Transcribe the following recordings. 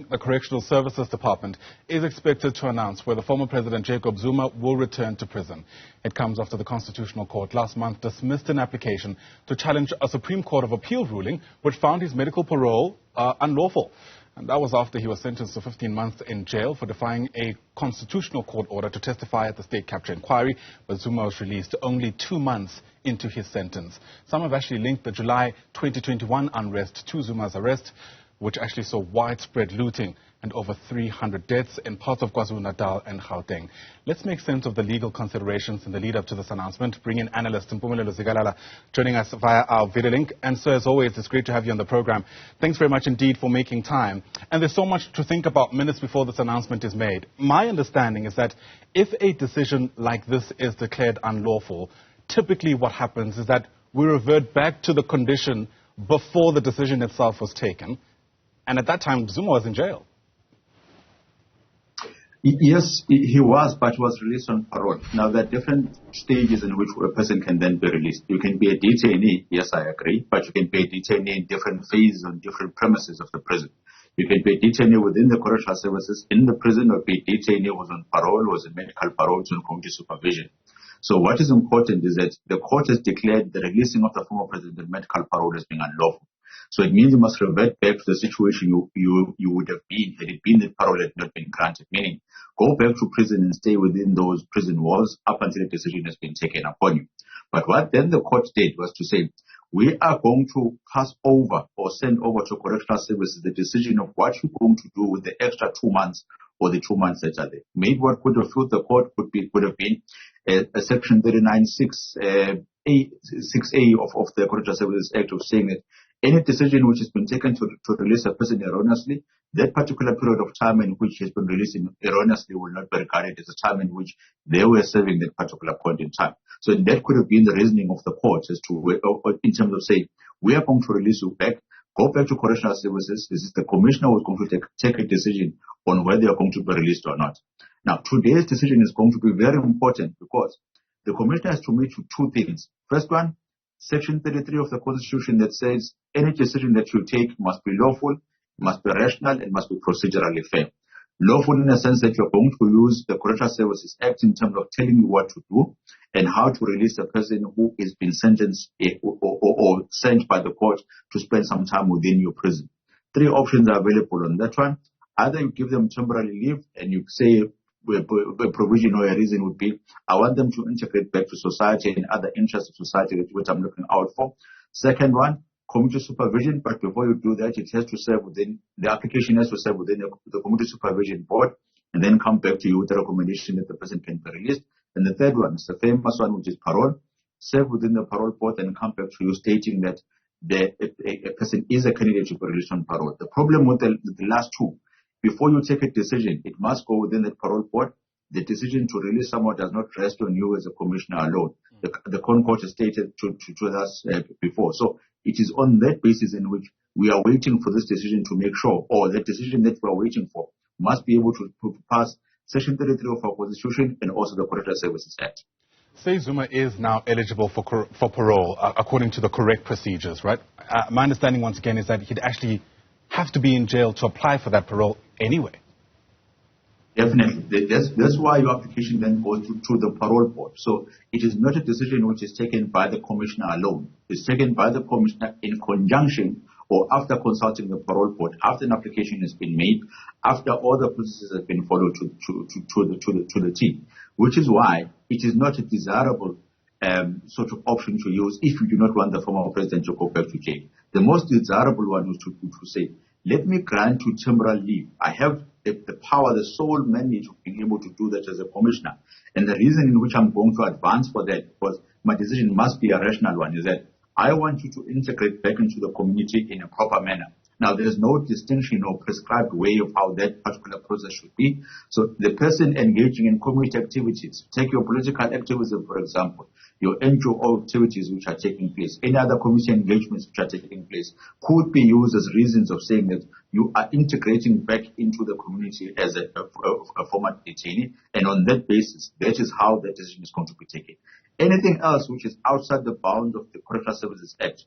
the Correctional Services Department is expected to announce whether former President Jacob Zuma will return to prison. It comes after the Constitutional Court last month dismissed an application to challenge a Supreme Court of Appeal ruling which found his medical parole unlawful. And that was after he was sentenced to 15 months in jail for defying a constitutional court order to testify at the state capture inquiry, but Zuma was released only 2 months into his sentence. Some have actually linked the July 2021 unrest to Zuma's arrest, which actually saw widespread looting and over 300 deaths in parts of KwaZulu-Natal and Gauteng. Let's make sense of the legal considerations in the lead-up to this announcement. Bring in analyst Mpumelelo Zikalala joining us via our video link. And sir, as always, it's great to have you on the program. Thanks very much indeed for making time. And there's so much to think about minutes before this announcement is made. My understanding is that if a decision like this is declared unlawful, typically what happens is that we revert back to the condition before the decision itself was taken. And at that time, Zuma was in jail. Yes, he was, but he was released on parole. Now, there are different stages in which a person can then be released. You can be a detainee, yes, I agree, but you can be a detainee in different phases on different premises of the prison. You can be a detainee within the correctional services in the prison, or be a detainee who was on parole, was on medical parole, on community supervision. So what is important is that the court has declared the releasing of the former president on medical parole as being unlawful. So it means you must revert back to the situation you would have been had it been that parole had not been granted, meaning go back to prison and stay within those prison walls up until a decision has been taken upon you. But what then the court did was to say, we are going to pass over or send over to correctional services the decision of what you're going to do with the extra 2 months or the 2 months that are there. Maybe what could have filled the court could have been a section 39(6)(a) of the Correctional Services Act of saying that any decision which has been taken to release a person erroneously, that particular period of time in which he has been released erroneously will not be regarded as a time in which they were serving that particular point in time. So that could have been the reasoning of the court as to, in terms of saying, we are going to release you back, go back to correctional services. This is the commissioner who is going to take a decision on whether you are going to be released or not. Now, today's decision is going to be very important because the commissioner has to make two things. First one, Section 33 of the Constitution that says any decision that you take must be lawful, must be rational, and must be procedurally fair. Lawful in the sense that you're going to use the Correctional Services Act in terms of telling you what to do and how to release a person who has been sentenced or sent by the court to spend some time within your prison. 3 options are available on that one. Either you give them temporary leave and you say a provision or a reason would be, I want them to integrate back to society and other interests of society, which I'm looking out for. Second one, community supervision, but before you do that, it has to serve within, the application has to serve within the community supervision board and then come back to you with a recommendation that the person can be released. And the third one is the famous one, which is parole, serve within the parole board and come back to you stating that a person is a candidate to be released on parole. The problem with the last two, before you take a decision, it must go within the parole board. The decision to release someone does not rest on you as a commissioner alone. The Court has stated to us before. So it is on that basis in which we are waiting for this decision to make sure, or the decision that we are waiting for must be able to pass Section 33 of our Constitution and also the Correctional Services Act. Say Zuma is now eligible for parole according to the correct procedures, right? My understanding once again is that he'd actually have to be in jail to apply for that parole anyway. Definitely. That's why your application then goes to the parole board. So it is not a decision which is taken by the commissioner alone. It's taken by the commissioner in conjunction or after consulting the parole board, after an application has been made, after all the processes have been followed to the T. Which is why it is not a desirable sort of option to use if you do not want the former president to go back to jail. The most desirable one is to say, let me grant you temporal leave. I have the power, the sole mandate of being able to do that as a commissioner. And the reason in which I'm going to advance for that, because my decision must be a rational one, is that I want you to integrate back into the community in a proper manner. Now, there's no distinction or prescribed way of how that particular process should be. So the person engaging in community activities, take your political activism, for example, your NGO activities which are taking place, any other community engagements which are taking place, could be used as reasons of saying that you are integrating back into the community as a former detainee. And on that basis, that is how the decision is going to be taken. Anything else which is outside the bounds of the Correctional Services Act,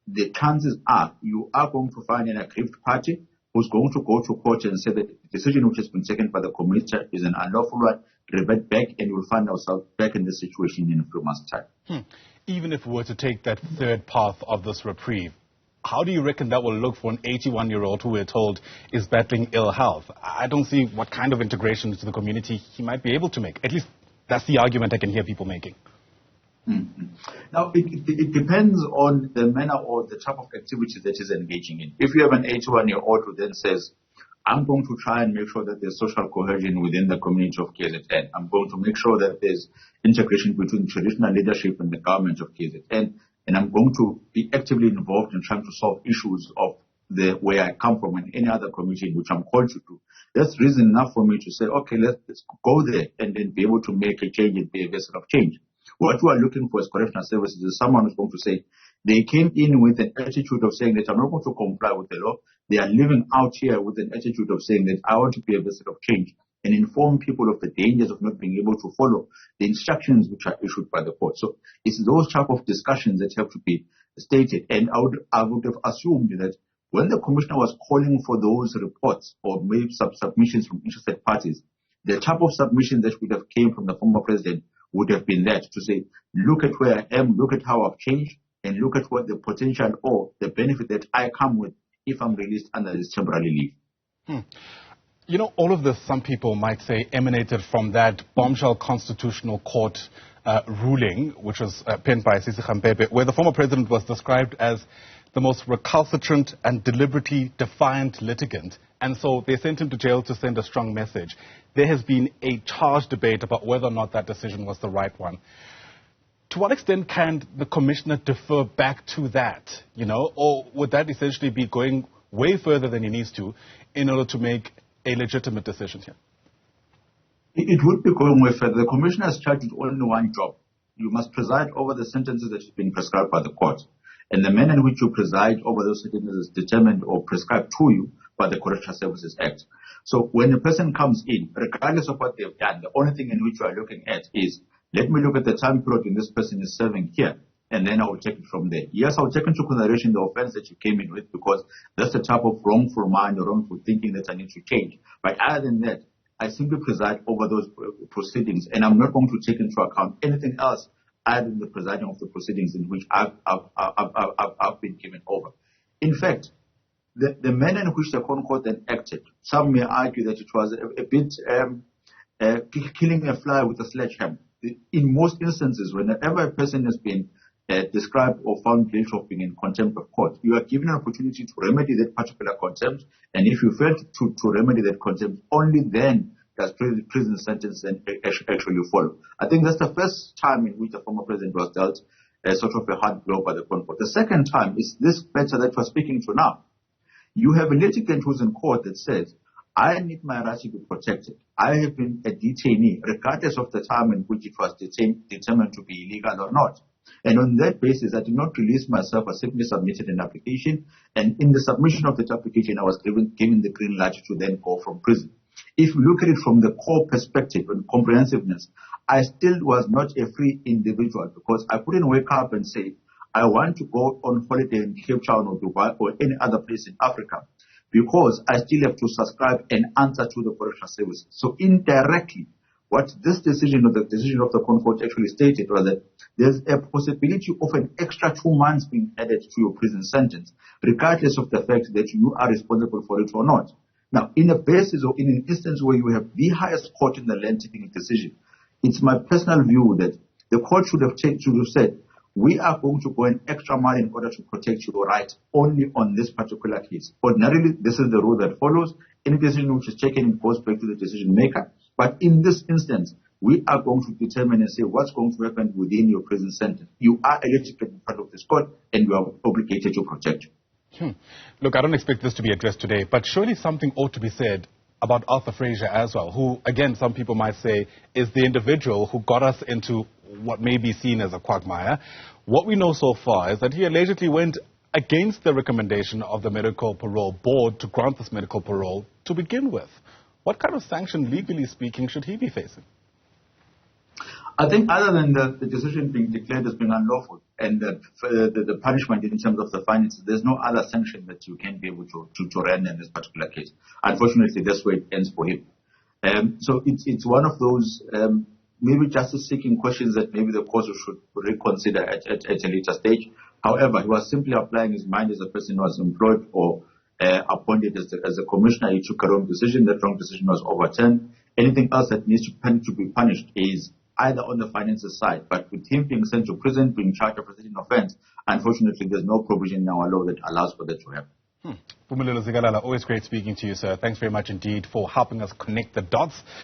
the chances are you are going to find an aggrieved party who's going to go to court and say that the decision which has been taken by the commissioner is an unlawful one, revert back, and we'll find ourselves back in this situation in a few months' time. Even if we were to take that third path of this reprieve, how do you reckon that will look for an 81-year-old who we're told is battling ill health? I don't see what kind of integration into the community he might be able to make. At least that's the argument I can hear people making. Now, it depends on the manner or the type of activity that he's engaging in. If you have an 81-year-old who then says, I'm going to try and make sure that there's social cohesion within the community of KZN. I'm going to make sure that there's integration between traditional leadership and the government of KZN. And I'm going to be actively involved in trying to solve issues of where I come from and any other community in which I'm called to do. That's reason enough for me to say, okay, let's go there and then be able to make a change and be a vessel of change. What we are looking for as correctional services is someone who's going to say, they came in with an attitude of saying that I'm not going to comply with the law. They are living out here with an attitude of saying that I want to be a vessel of change and inform people of the dangers of not being able to follow the instructions which are issued by the court. So it's those type of discussions that have to be stated. And I would have assumed that when the commissioner was calling for those reports or maybe submissions from interested parties, the type of submission that would have came from the former president would have been that to say, look at where I am, look at how I've changed, and look at what the potential or the benefit that I come with if I'm released under this temporary leave. You know, all of this, some people might say, emanated from that bombshell constitutional court ruling, which was penned by Sisi Khampepe, where the former president was described as the most recalcitrant and deliberately defiant litigant. And so they sent him to jail to send a strong message. There has been a charged debate about whether or not that decision was the right one. To what extent can the commissioner defer back to that, you know, or would that essentially be going way further than he needs to in order to make a legitimate decision here? It would be going way further. The commissioner is charged with only one job. You must preside over the sentences that have been prescribed by the court. And the manner in which you preside over those sentences is determined or prescribed to you by the Correctional Services Act. So when a person comes in, regardless of what they've done, the only thing in which you are looking at is, let me look at the time period when this person is serving here, and then I will take it from there. Yes, I will take into consideration the offense that you came in with, because that's the type of wrongful mind or wrongful thinking that I need to change. But other than that, I simply preside over those proceedings, and I'm not going to take into account anything else other than the presiding of the proceedings in which I've been given over. In fact, the manner in which the court then acted, some may argue that it was a bit killing a fly with a sledgehammer. In most instances, whenever a person has been described or found guilty of being in contempt of court, you are given an opportunity to remedy that particular contempt, and if you fail to remedy that contempt, only then does prison sentence then actually follow. I think that's the first time in which the former president was dealt sort of a hard blow by the court. The second time is this matter that we're speaking to now. You have a litigant who's in court that says, I need my rights to be protected. I have been a detainee, regardless of the time in which it was determined to be illegal or not. And on that basis, I did not release myself. I simply submitted an application. And in the submission of that application, I was given the green light to then go from prison. If you look at it from the core perspective and comprehensiveness, I still was not a free individual, because I couldn't wake up and say, I want to go on holiday in Cape Town or Dubai or any other place in Africa, because I still have to subscribe and answer to the correctional services. So indirectly, what this decision or the decision of the court actually stated was that there's a possibility of an extra 2 months being added to your prison sentence, regardless of the fact that you are responsible for it or not. Now, in a basis or in an instance where you have the highest court in the land taking a decision, it's my personal view that the court should have said, we are going to go an extra mile in order to protect your right only on this particular case. Ordinarily, this is the rule that follows. Any decision which is taken goes back to the decision maker. But in this instance, we are going to determine and say what's going to happen within your prison sentence. You are eligible in front of this court, and you are obligated to protect you. Look, I don't expect this to be addressed today, but surely something ought to be said about Arthur Fraser as well, who, again, some people might say is the individual who got us into what may be seen as a quagmire. What we know so far is that he allegedly went against the recommendation of the Medical Parole Board to grant this medical parole to begin with. What kind of sanction, legally speaking, should he be facing? I think other than the decision being declared as being unlawful and the punishment in terms of the finances, there's no other sanction that you can be able to render in this particular case. Unfortunately, that's where it ends for him. So it's one of those maybe justice-seeking questions that maybe the court should reconsider at a later stage. However, he was simply applying his mind as a person who was employed or appointed as a commissioner. He took a wrong decision. That wrong decision was overturned. Anything else that needs to be punished is either on the finances side, but with him being sent to prison, being charged of a certain offense, unfortunately, there's no provision in our law that allows for that to happen. Mpumelelo Zikalala, always great speaking to you, sir. Thanks very much indeed for helping us connect the dots.